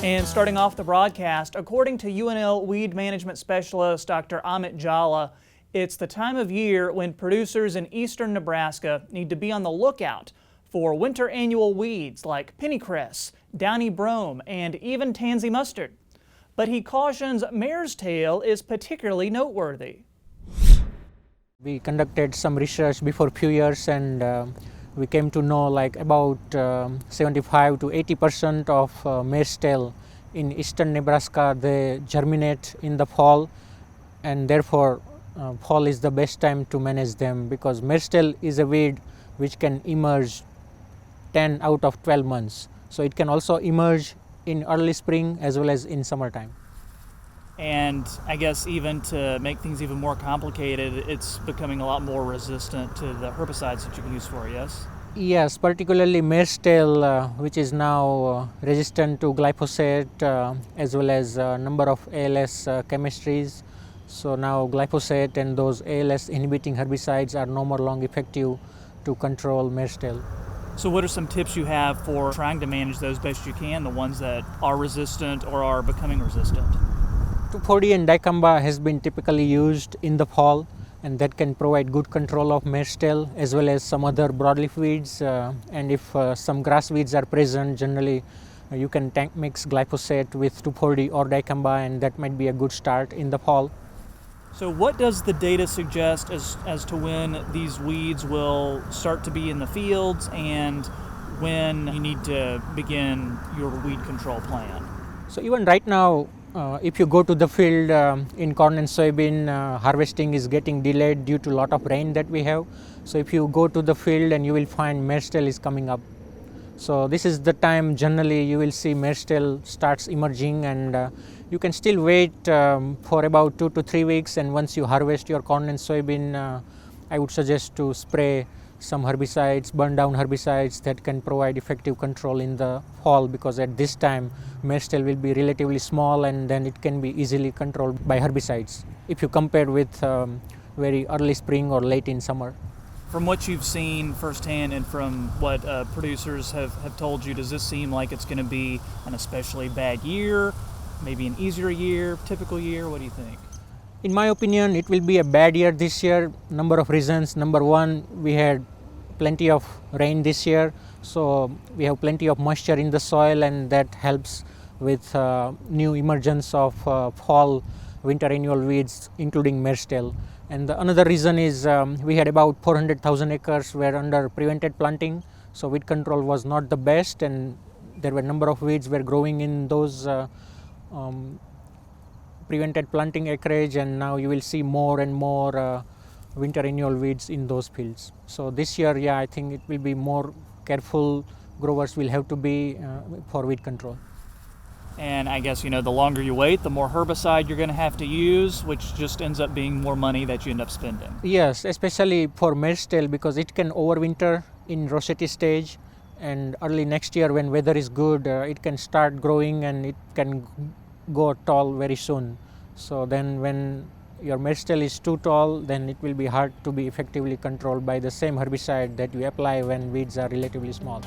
And starting off the broadcast, according to UNL weed management specialist Dr. Amit Jhala, it's the time of year when producers in eastern Nebraska need to be on the lookout for winter annual weeds like pennycress, downy brome, and even tansy mustard. But he cautions mare's tail is particularly noteworthy. We conducted some research before a few years, and we came to know like about 75 to 80% of mare's tail in eastern Nebraska, they germinate in the fall, and therefore fall is the best time to manage them, because mare's tail is a weed which can emerge 10 out of 12 months. So it can also emerge in early spring as well as in summertime. And I guess even to make things even more complicated, it's becoming a lot more resistant to the herbicides that you can use for it, yes? Yes, particularly mare's tail, which is now resistant to glyphosate as well as a number of ALS chemistries. So now glyphosate and those ALS inhibiting herbicides are no more long effective to control mare's tail. So what are some tips you have for trying to manage those best you can, the ones that are resistant or are becoming resistant? 2,4-D and dicamba has been typically used in the fall, and that can provide good control of mare's tail as well as some other broadleaf weeds, and if some grass weeds are present, generally you can tank mix glyphosate with 2,4-D or dicamba, and that might be a good start in the fall. So what does the data suggest as to when these weeds will start to be in the fields and when you need to begin your weed control plan? So even right now, if you go to the field in corn and soybean, harvesting is getting delayed due to a lot of rain that we have. So if you go to the field, and you will find mare's tail is coming up. So this is the time generally you will see mare's tail starts emerging, and you can still wait for about 2 to 3 weeks, and once you harvest your corn and soybean, I would suggest to spray some herbicides, burn down herbicides that can provide effective control in the fall, because at this time mare's tail will be relatively small, and then it can be easily controlled by herbicides if you compare with very early spring or late in summer. From what you've seen firsthand and from what producers have told you, does this seem like it's going to be an especially bad year, maybe an easier year, typical year? What do you think? In my opinion, it will be a bad year this year. Number of reasons. Number one, we had plenty of rain this year, so we have plenty of moisture in the soil, and that helps with new emergence of fall winter annual weeds, including mare's tail. And the another reason is we had about 400,000 acres were under prevented planting, so weed control was not the best, and there were a number of weeds were growing in those prevented planting acreage, and now you will see more and more winter annual weeds in those fields. So this year, I think it will be more careful. Growers will have to be for weed control. And I guess, the longer you wait, the more herbicide you're going to have to use, which just ends up being more money that you end up spending. Yes, especially for mare's tail, because it can overwinter in rosette stage, and early next year when weather is good, it can start growing and it can go tall very soon. So then when your mare's tail is too tall, then it will be hard to be effectively controlled by the same herbicide that you apply when weeds are relatively small.